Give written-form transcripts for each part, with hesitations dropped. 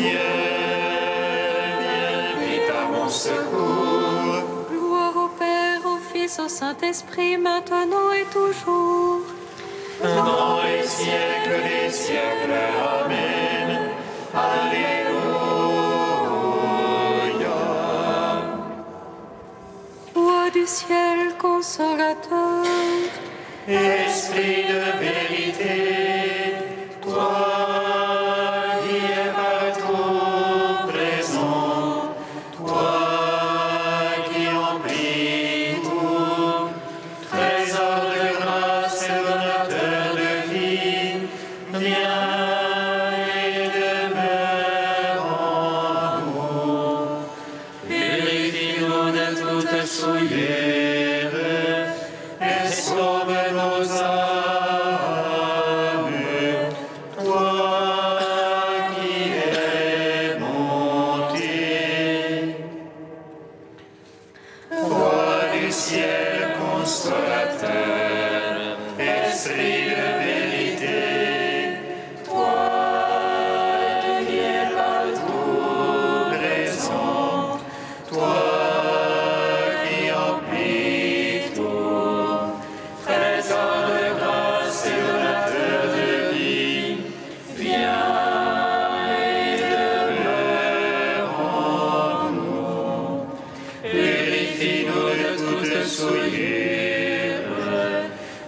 ciel, viens vite à mon secours. Gloire au Père, au Fils, au Saint-Esprit, maintenant et toujours. Dans les siècles des siècles, Amen. Alléluia. Roi du ciel, consolateur, Esprit de vérité, toi qui es partout présent, toi qui emplis tout, trésor de grâce et donateur de vie, viens et demeure en nous. Purifie-nous de toute souillure et sauve nos âmes, toi qui es monté. Roi du ciel consolateur, Esprit de vérité, toi qui es partout présent, toi qui emplis tout, trésor de grâce et donateur de vie, viens et demeure en nous. Purifie-nous de toute souillure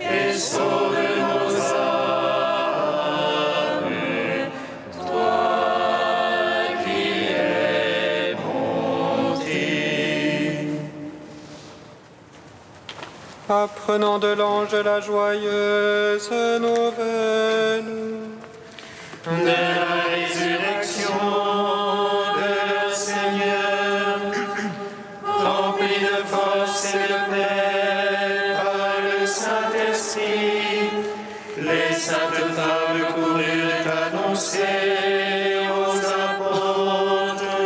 et sauve nos âmes, toi qui es monté. Apprenant de l'ange la joyeuse nouvelle De la résurrection de leur Seigneur, rempli de force et de paix par le Saint-Esprit, les saintes femmes coururent annoncer aux apôtres: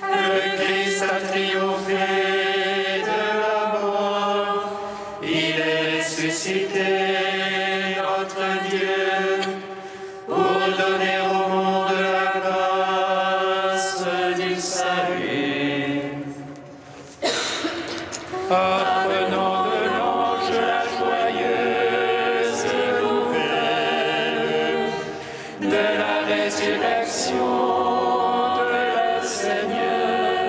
le Christ a triomphé de la mort, il est ressuscité, notre Dieu, pour donner au monde la grâce du salut. Apprenant de l'ange la joyeuse nouvelle de la résurrection de leur Seigneur,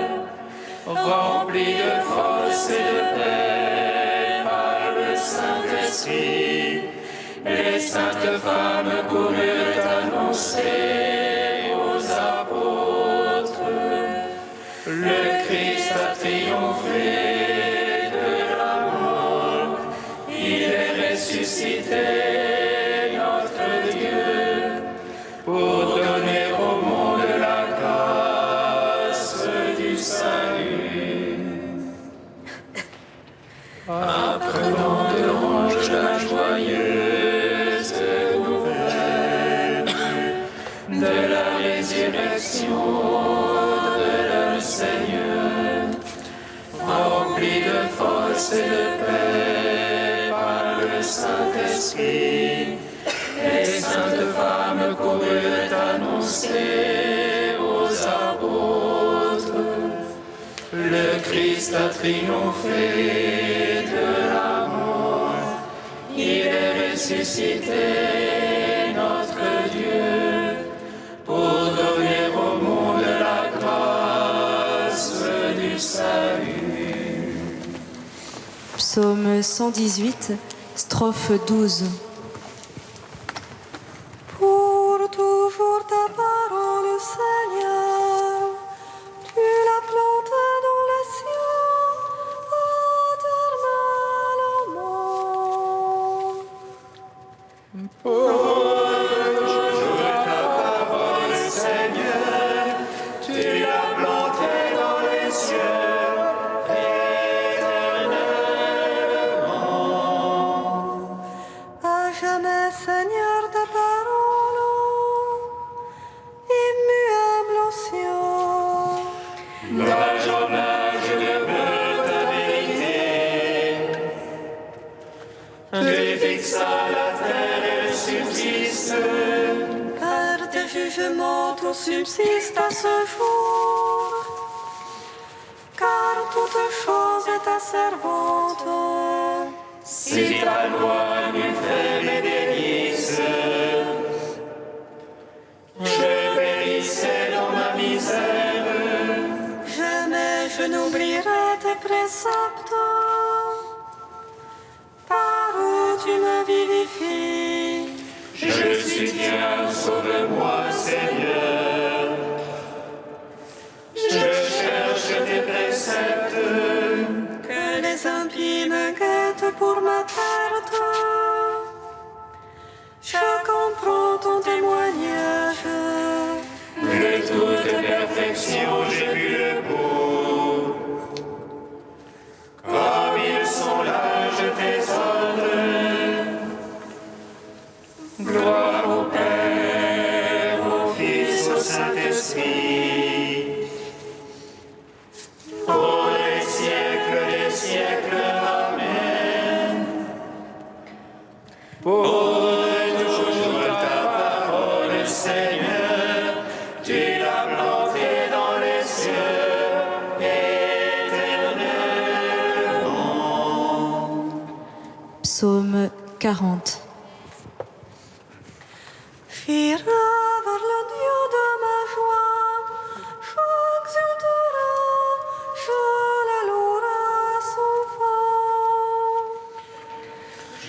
rempli de force et de paix par le Saint-Esprit, les saintes femmes coururent annoncer aux apôtres: le Christ a triomphé de la mort, il est ressuscité, notre Dieu, pour donner au monde la grâce du salut. Apprenant de l'ange la joyeuse nouvelle de la résurrection de leur Seigneur, rempli de force et de paix par le Saint-Esprit, les saintes femmes coururent annoncer aux apôtres: le Christ a triomphé de la mort, il est ressuscité, notre Dieu, pour donner au monde la grâce du salut. Psaume 118, strophe 12. Pour toujours ta parole, Seigneur, tu l'as plantée dans les cieux, éternellement. Seigneur, tu l'as planté dans les cieux, éternellement. À jamais, Seigneur, ta parole, immuable ancien. D'âge en âge demeure ta vérité. Tu fixas la terre et le subsiste. Car tes jugements jugement tout subsiste à ce jour, car toute chose est ta servante. Si ta loi nous fait mes délices, je périssais dans ma misère. Jamais je n'oublierai tes préceptes, par où tu me vivifies. Je soutiens, sauve-moi, Seigneur. Je cherche tes préceptes. Que les impies me guettent pour ma perte. Je comprends ton témoignage. De toute perfection, j'ai vu le beau. Comme ils sont larges tes ordres. Gloire au Père, au Fils, au Saint-Esprit. Pour les siècles des siècles. Amen. Pour toujours ta parole, Seigneur, tu l'as plantée dans les cieux éternellement. Psaume 40. J'irai vers le Dieu de ma joie, j'exulterai, je la louerai sans fin.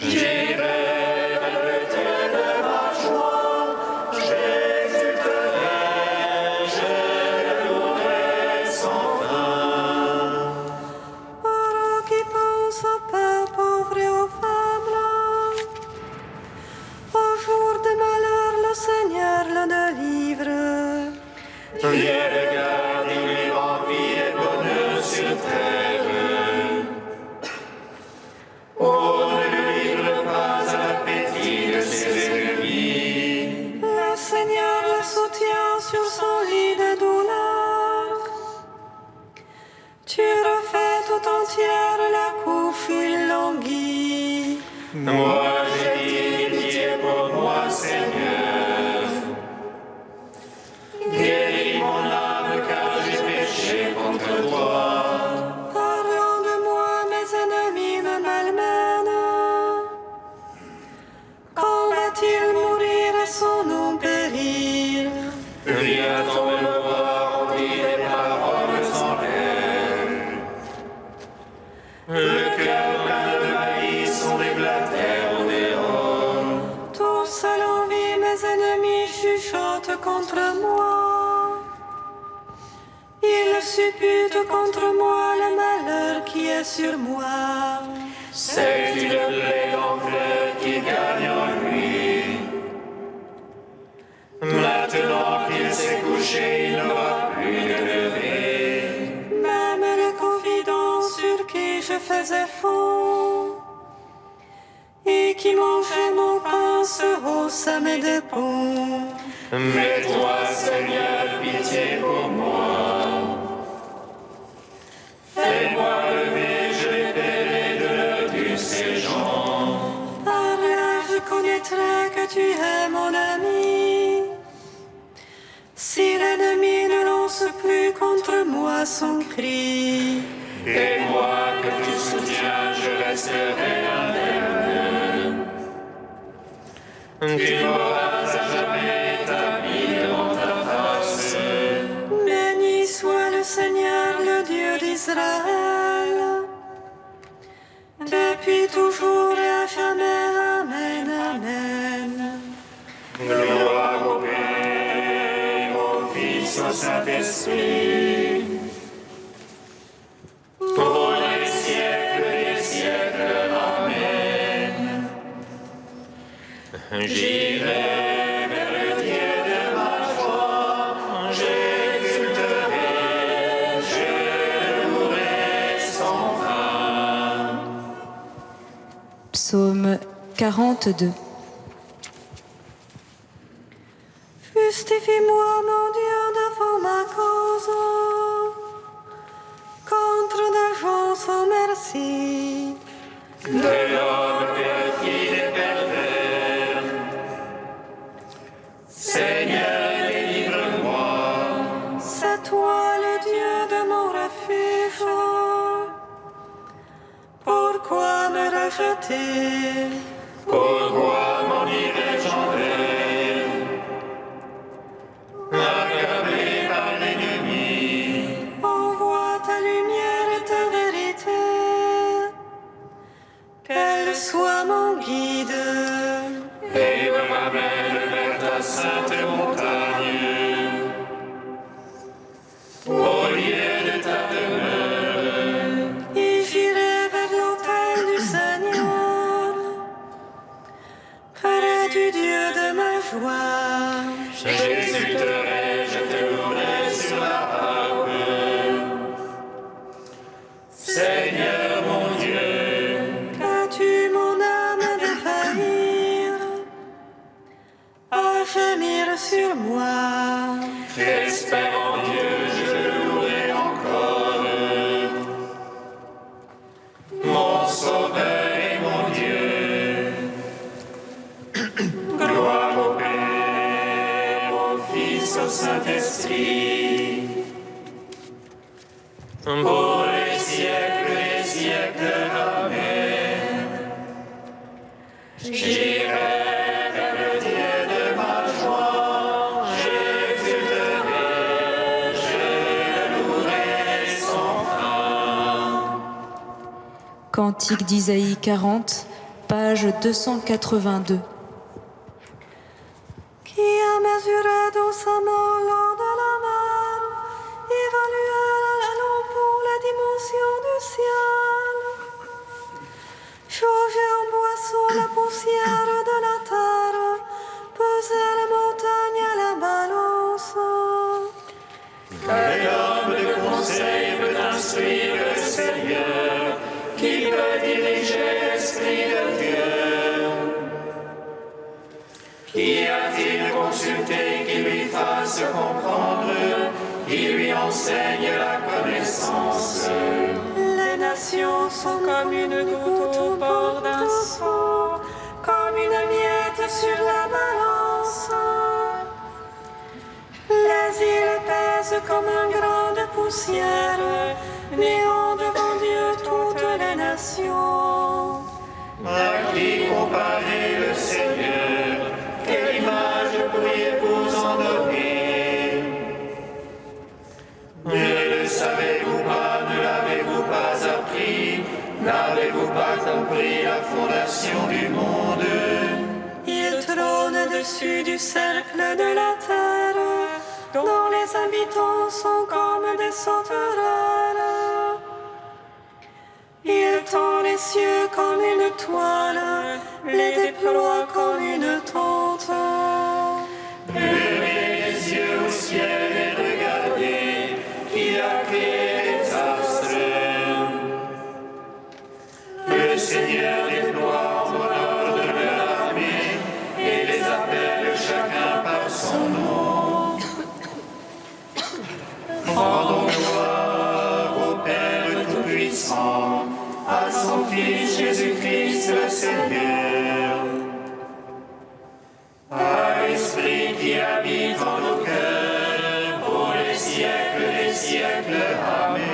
J'irai vers le Dieu de ma joie, j'exulterai, je le louerai sans fin. Heureux qui pense au pain pauvre et aux faibles, au jour de malheur le Seigneur le délivre. Viens, regarde, il lui envie et bonheur sur terre. Oh, ne le livre pas à l'appétit de ses ennemis. Le Seigneur le soutient sur son lit de douleur. Tu refais tout entière la couche où il languit. Moi, j'ai dit pitié pour moi, Seigneur. Guéris mon âme, car j'ai péché contre toi. Parlant de moi, mes ennemis me malmènent. Quand va-t-il mourir et son nom périr? Viens ton voir, on dit des paroles en l'air. Le cœur plein de maïs sont des blatères au dehors. Tous à l'envie, mes ennemis chuchotent contre moi. Ils supputent contre moi le malheur qui est sur moi. C'est une plaie en fleur qui gagne en lui. Maintenant qu'il s'est couché, il n'aura plus de lever. Même les confidents sur qui je faisais fond et qui mangeaient mon pain se haussent à mes dépens. Mais toi, Seigneur, pitié pour moi. Fais-moi lever, je les paierai de leur dû ces gens. Par là, je connaîtrai que tu es mon ami. Si l'ennemi ne lance plus contre moi son cri, Et moi que tu soutiens, je resterai indemne. Tu m'auras à jamais établi devant ta face. béni soit le Seigneur, le Dieu d'Israël, depuis toujours et à jamais. Amen, amen. Gloire au Père, au Fils, au Saint-Esprit. Pour les siècles des siècles. Amen. J'irai vers le Dieu de ma joie, j'exulterai, je le louerai sans fin. Psaume 42. Justifie-moi, mon Dieu, devant ma cause, contre des gens sans merci. De l'homme perfide et pervers. Seigneur, la sainte montagne, au lieu de ta demeure. Et j'irai vers l'autel du Seigneur, près du Dieu de ma joie. J'exulterai, je te louerai sur la harpe. Seigneur mon Dieu, Qu'as-tu mon âme défaillir, à gémir sur moi? j'espère en Dieu, je le louerai encore. Mon Sauveur et mon Dieu, gloire au Père, au Fils, au Saint-Esprit, pour les siècles des siècles. Amen. J'irai vers le Dieu de ma joie, j'exulterai, je le louerai sans fin. Cantique d'Isaïe 40, page 282. Qui a mesuré doucement l'eau de la mer, évalué la long pour la dimension du ciel, chauffe en boisseau la poussière de la terre, pesé les montagnes à la balance. Quel homme de conseil peut instruire le Seigneur, qui peut diriger l'Esprit de Dieu? Qui a-t-il consulté qui lui fasse comprendre, qui lui enseigne la connaissance? Les nations sont comme une goutte au bord d'un seau, comme une miette sur la balance. Les îles pèsent comme un grain de poussière, néant devant Dieu toutes les nations. À qui comparer le Seigneur? Quelle image pourriez-vous en donner? Ne le savez-vous pas, ne l'avez-vous pas appris? N'avez-vous pas compris la fondation du monde? Il trône au-dessus du cercle de la terre, dont les habitants sont comme des sauterelles. Il tend les cieux comme une toile, les déploie comme une tente. Levez les yeux au ciel et regardez qui a créé les astres. Le Seigneur déploie en ordre de l'armée et les appelle chacun par son nom. Rendons gloire au Père Tout-Puissant, à son Fils Jésus-Christ le Seigneur, à l'Esprit qui habite en nos cœurs, pour les siècles des siècles. Amen.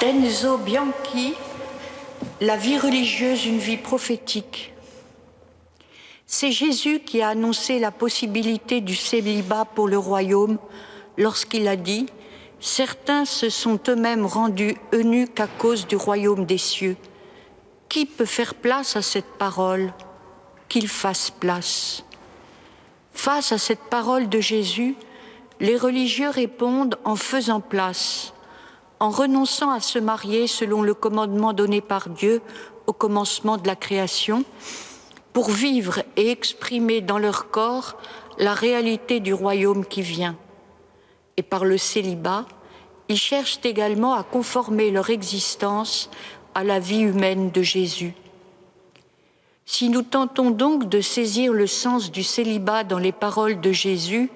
D'Enzo Bianchi, La vie religieuse, une vie prophétique. C'est Jésus qui a annoncé la possibilité du célibat pour le royaume lorsqu'il a dit « Certains se sont eux-mêmes rendus eunuques à cause du royaume des cieux. Qui peut faire place à cette parole? Qu'il fasse place. » Face à cette parole de Jésus, les religieux répondent en faisant place, en renonçant à se marier selon le commandement donné par Dieu au commencement de la création, pour vivre et exprimer dans leur corps la réalité du royaume qui vient. Et par le célibat, ils cherchent également à conformer leur existence à la vie humaine de Jésus. Si nous tentons donc de saisir le sens du célibat dans les paroles de Jésus,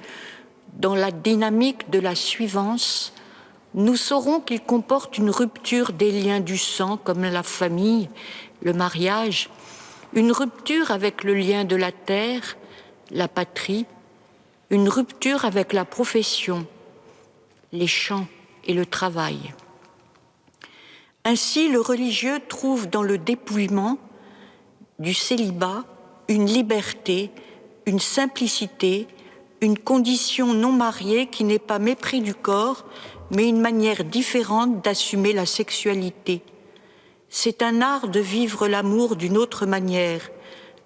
dans la dynamique de la suivance, nous saurons qu'il comporte une rupture des liens du sang, comme la famille, le mariage, une rupture avec le lien de la terre, la patrie, une rupture avec la profession, les champs et le travail. Ainsi, le religieux trouve dans le dépouillement du célibat une liberté, une simplicité une condition non mariée qui n'est pas mépris du corps, mais une manière différente d'assumer la sexualité. C'est un art de vivre l'amour d'une autre manière,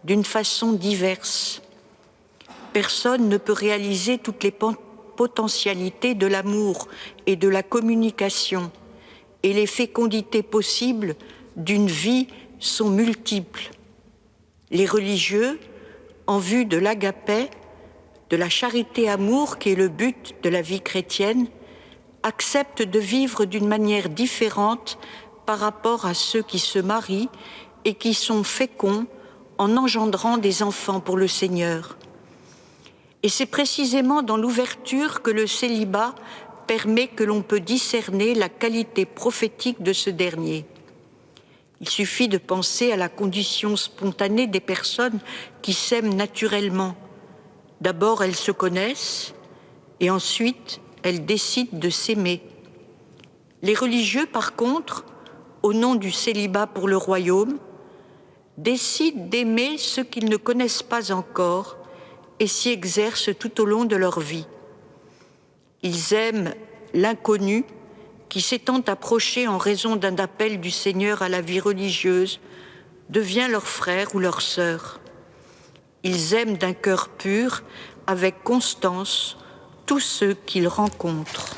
d'une façon diverse. Personne ne peut réaliser toutes les potentialités de l'amour et de la communication, et les fécondités possibles d'une vie sont multiples. Les religieux, en vue de l'agapé, de la charité-amour qui est le but de la vie chrétienne, acceptent de vivre d'une manière différente par rapport à ceux qui se marient et qui sont féconds en engendrant des enfants pour le Seigneur. Et c'est précisément dans l'ouverture que le célibat permet que l'on peut discerner la qualité prophétique de ce dernier. Il suffit de penser à la condition spontanée des personnes qui s'aiment naturellement. D'abord, elles se connaissent et ensuite, elles décident de s'aimer. Les religieux, par contre, au nom du célibat pour le royaume, décident d'aimer ceux qu'ils ne connaissent pas encore et s'y exercent tout au long de leur vie. Ils aiment l'inconnu qui, s'étant approché en raison d'un appel du Seigneur à la vie religieuse, devient leur frère ou leur sœur. Ils aiment d'un cœur pur, avec constance, tous ceux qu'ils rencontrent.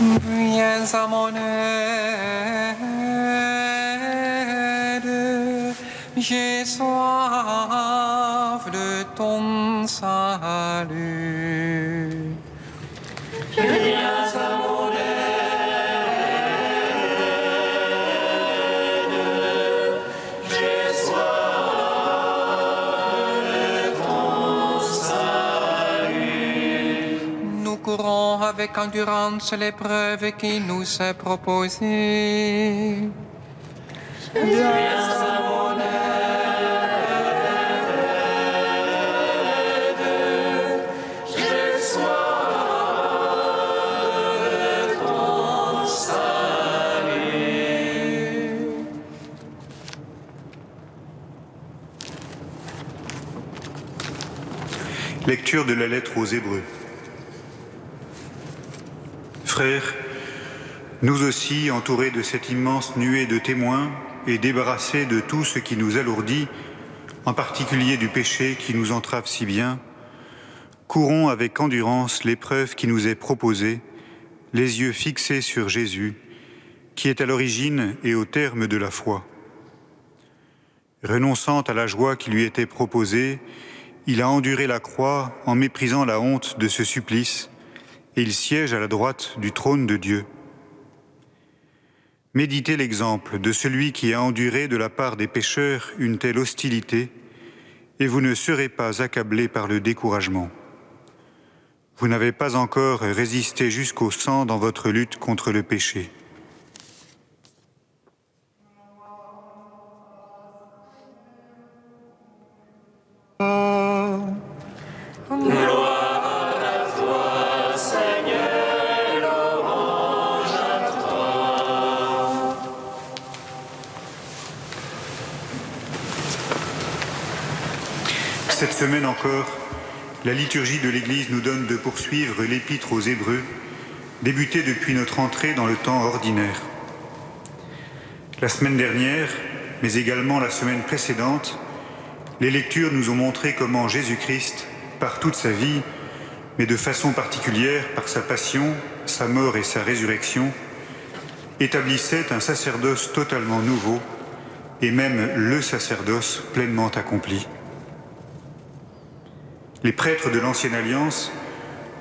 Viens à mon aide, j'ai soif de ton salut. Viens à mon aide, j'ai soif de ton salut. Nous courons avec endurance l'épreuve qui nous est proposée. Viens à mon aide, j'ai soif de ton salut. Lecture de la lettre aux Hébreux. Frères, nous aussi, entourés de cette immense nuée de témoins et débarrassés de tout ce qui nous alourdit, en particulier du péché qui nous entrave si bien, courons avec endurance l'épreuve qui nous est proposée, les yeux fixés sur Jésus, qui est à l'origine et au terme de la foi. Renonçant à la joie qui lui était proposée, il a enduré la croix en méprisant la honte de ce supplice, et il siège à la droite du trône de Dieu. Méditez l'exemple de celui qui a enduré de la part des pécheurs une telle hostilité, et vous ne serez pas accablés par le découragement. Vous n'avez pas encore résisté jusqu'au sang dans votre lutte contre le péché. Gloire Cette semaine encore, la liturgie de l'Église nous donne de poursuivre l'Épître aux Hébreux, débutée depuis notre entrée dans le temps ordinaire. La semaine dernière, mais également la semaine précédente, les lectures nous ont montré comment Jésus-Christ, par toute sa vie, mais de façon particulière par sa passion, sa mort et sa résurrection, établissait un sacerdoce totalement nouveau, et même le sacerdoce pleinement accompli. Les prêtres de l'Ancienne Alliance,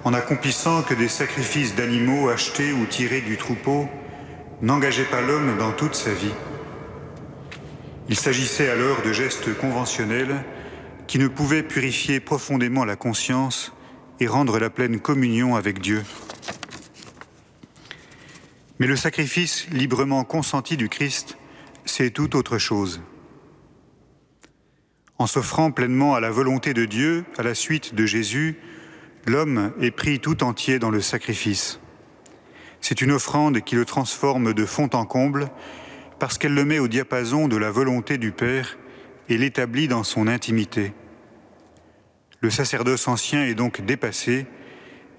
en accomplissant que des sacrifices d'animaux achetés ou tirés du troupeau, n'engageaient pas l'homme dans toute sa vie. Il s'agissait alors de gestes conventionnels qui ne pouvaient purifier profondément la conscience et rendre la pleine communion avec Dieu. Mais le sacrifice librement consenti du Christ, c'est tout autre chose. En s'offrant pleinement à la volonté de Dieu, à la suite de Jésus, l'homme est pris tout entier dans le sacrifice. C'est une offrande qui le transforme de fond en comble, parce qu'elle le met au diapason de la volonté du Père et l'établit dans son intimité. Le sacerdoce ancien est donc dépassé,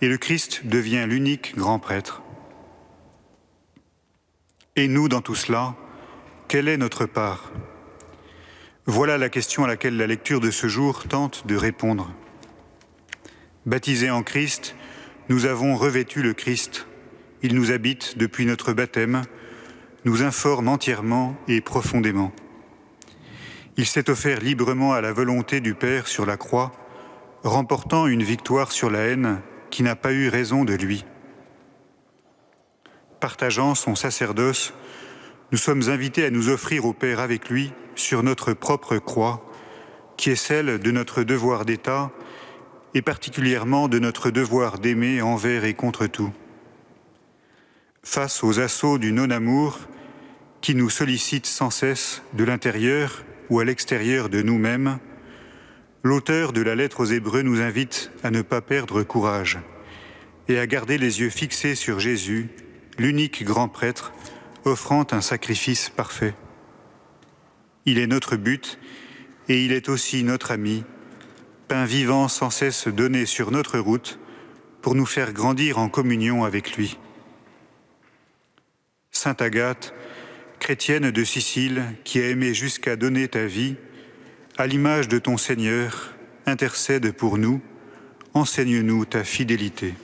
et le Christ devient l'unique grand prêtre. Et nous, dans tout cela, quelle est notre part ? Voilà la question à laquelle la lecture de ce jour tente de répondre. Baptisés en Christ, nous avons revêtu le Christ. Il nous habite depuis notre baptême, nous informe entièrement et profondément. Il s'est offert librement à la volonté du Père sur la croix, remportant une victoire sur la haine qui n'a pas eu raison de lui. Partageant son sacerdoce, nous sommes invités à nous offrir au Père avec lui sur notre propre croix, qui est celle de notre devoir d'État et particulièrement de notre devoir d'aimer envers et contre tout. Face aux assauts du non-amour qui nous sollicitent sans cesse de l'intérieur ou à l'extérieur de nous-mêmes, l'auteur de la lettre aux Hébreux nous invite à ne pas perdre courage et à garder les yeux fixés sur Jésus, l'unique grand prêtre, offrant un sacrifice parfait. Il est notre but et il est aussi notre ami, pain vivant sans cesse donné sur notre route pour nous faire grandir en communion avec lui. Sainte Agathe, chrétienne de Sicile, qui a aimé jusqu'à donner ta vie, à l'image de ton Seigneur, intercède pour nous, enseigne-nous ta fidélité.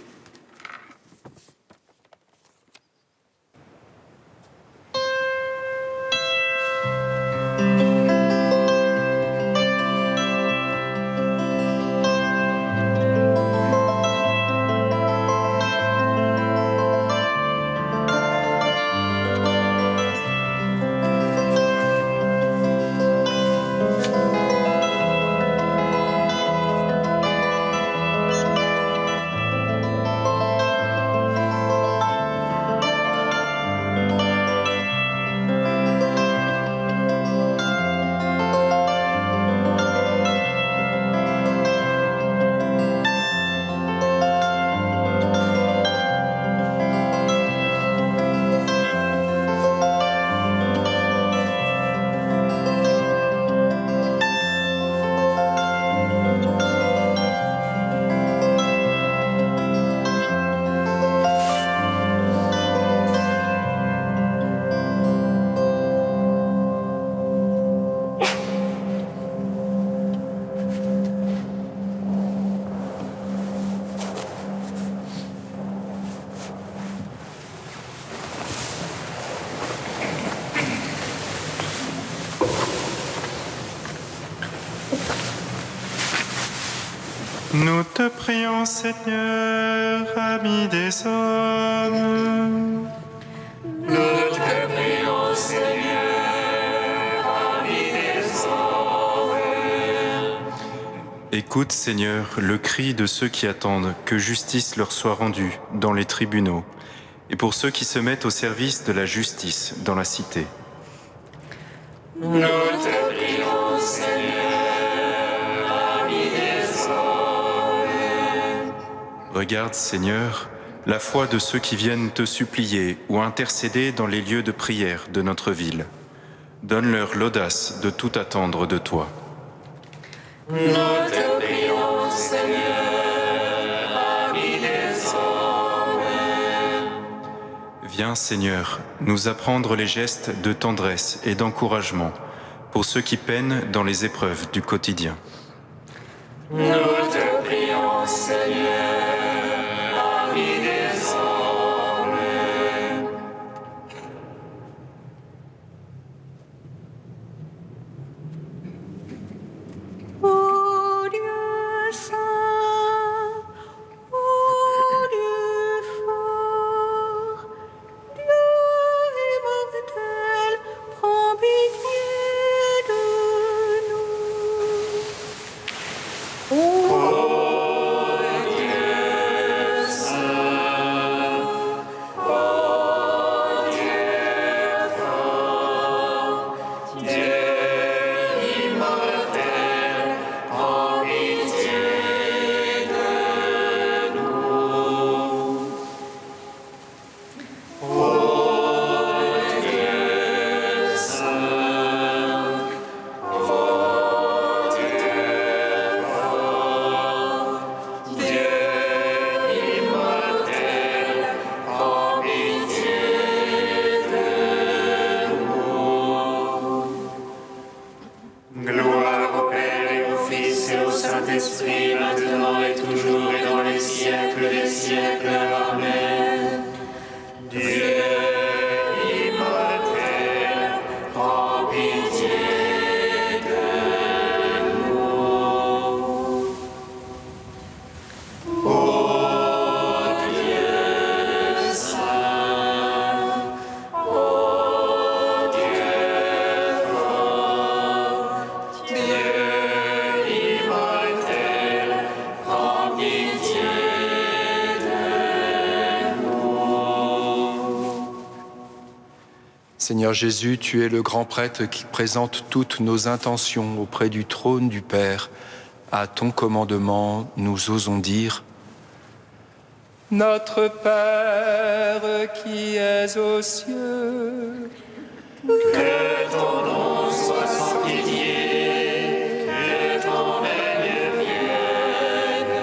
Nous te prions, Seigneur, ami des hommes. Nous te prions, Seigneur, ami des hommes. Écoute, Seigneur, le cri de ceux qui attendent que justice leur soit rendue dans les tribunaux, et pour ceux qui se mettent au service de la justice dans la cité. Nous te prions, Seigneur, ami des hommes. Regarde, Seigneur, la foi de ceux qui viennent te supplier ou intercéder dans les lieux de prière de notre ville. Donne-leur l'audace de tout attendre de toi. Nous te Viens, Seigneur, nous apprendre les gestes de tendresse et d'encouragement pour ceux qui peinent dans les épreuves du quotidien. Nous te prions, Seigneur, ami des hommes. Ô Dieu saint, ô Dieu fort, Dieu immortel, prends pitié de nous. Gloire au Père et au Fils et au Saint-Esprit, maintenant et toujours et dans les siècles des siècles. Amen. Dieu immortel, prends pitié de nous. Ô Dieu saint, ô Dieu fort, Dieu immortel, prends pitié de nous. Seigneur Jésus, tu es le grand prêtre qui présente toutes nos intentions auprès du trône du Père. À ton commandement, nous osons dire: Notre Père qui es aux cieux, Que ton nom soit sanctifié, que ton règne vienne,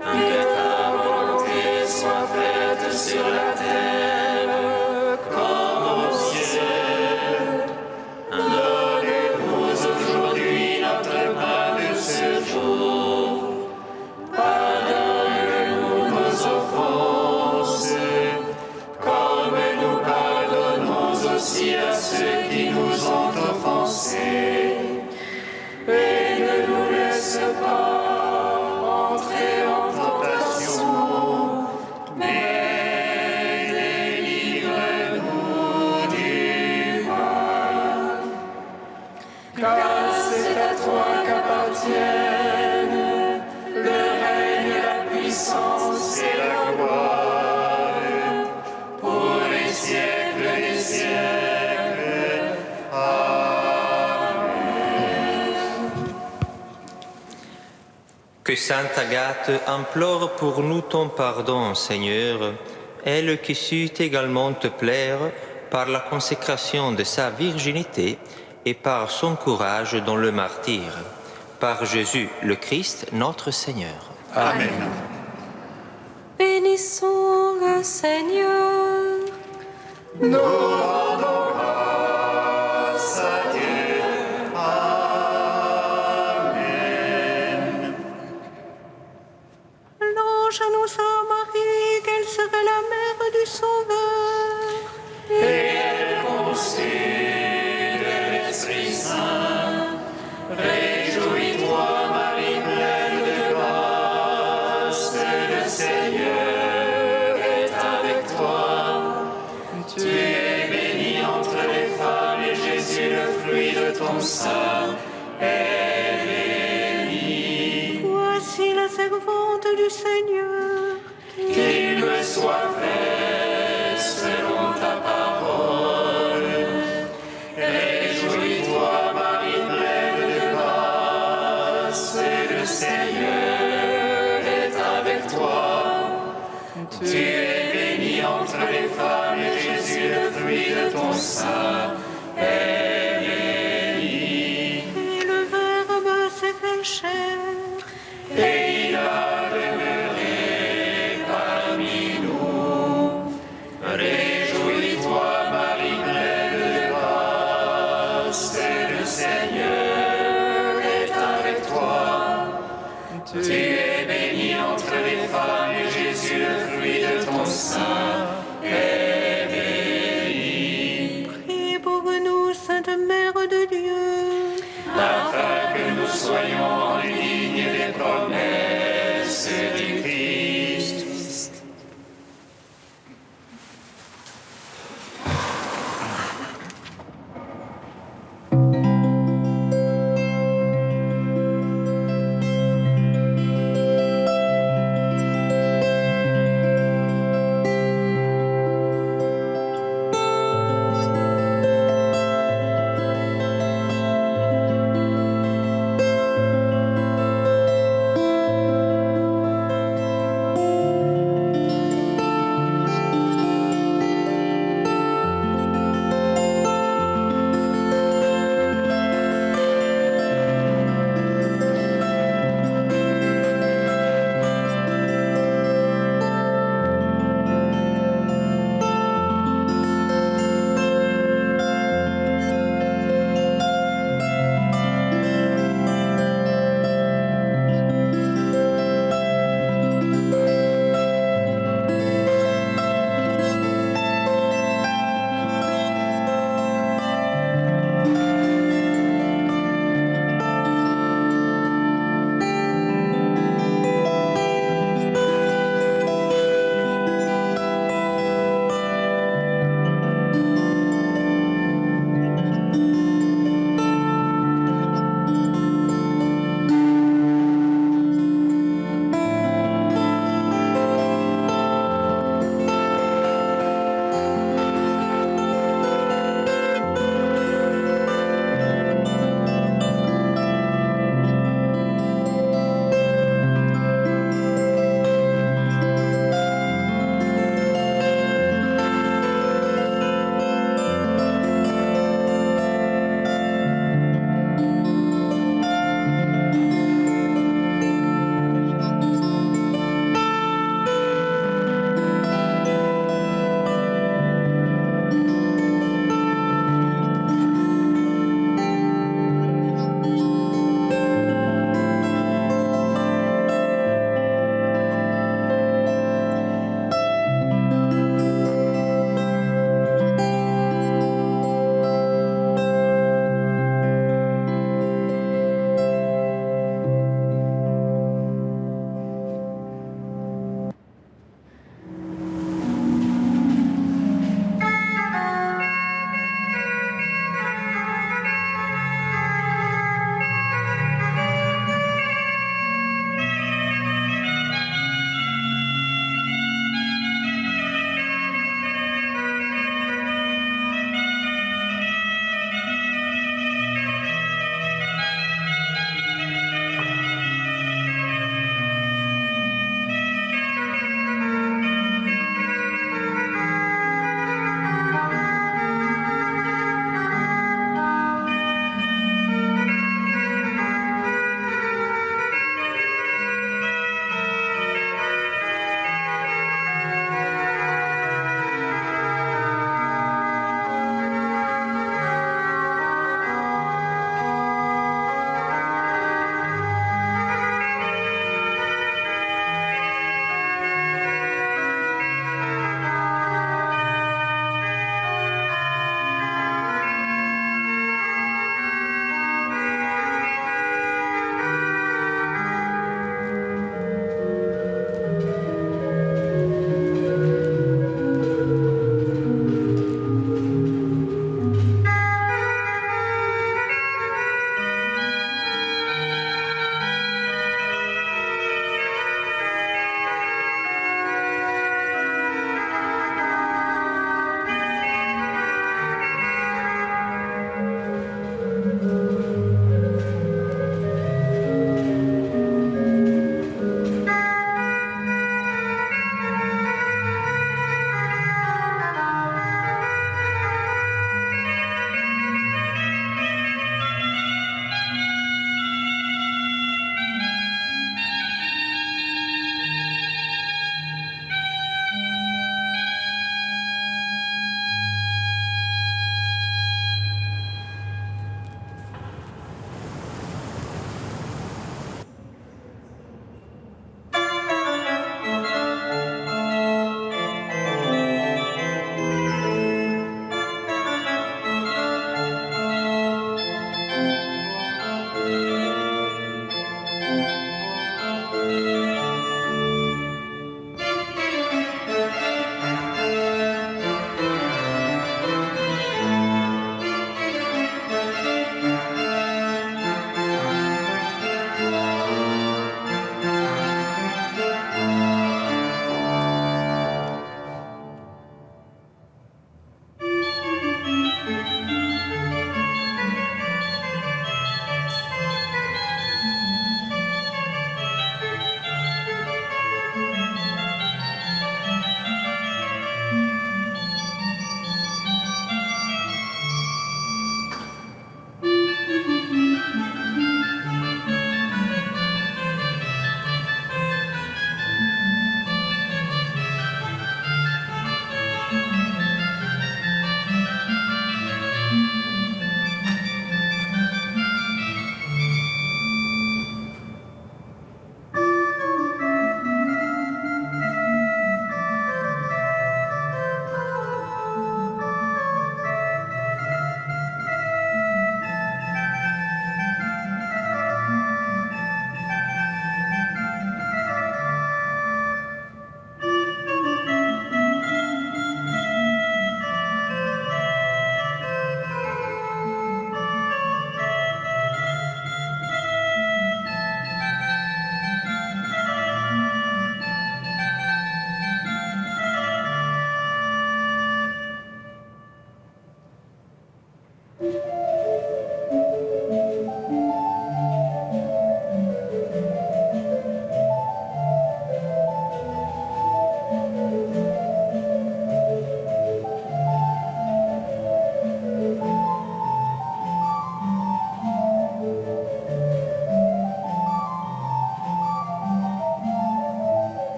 que ta volonté soit faite sur la terre comme au ciel. Donne-nous aujourd'hui notre pain de ce jour. Pardonne-nous nos offenses, comme nous pardonnons aussi à ceux qui nous ont offensés. Et ne nous laisse pas entrer en tentation, mais délivre-nous du mal. Car c'est à toi qu'appartiennent le règne, la puissance et la gloire pour les siècles des siècles. Que Sainte Agathe implore pour nous ton pardon, Seigneur, elle qui sut également te plaire par la consécration de sa virginité et par son courage dans le martyre. Par Jésus le Christ, notre Seigneur. Amen. Bénissons le Seigneur. Nous rendons grâce à Dieu. Amen. L'ange annonça à Marie qu'elle serait la mère du Sauveur. Et elle conçut de l'Esprit Saint. Réjouis-toi, Marie pleine de grâce, le Seigneur est avec toi. Tu es bénie entre les femmes et Jésus, le fruit de ton sein, est béni. Voici la servante du Seigneur. Qu'il me soit fait selon ta parole. Réjouis-toi, Marie pleine de grâce, le Seigneur est avec toi. Tu es bénie entre les femmes et Jésus, le fruit de ton sein, est béni. Et le Verbe s'est fait chair. Et il a demeuré parmi nous. Tu es bénie entre les femmes, et Jésus, le fruit de ton sein,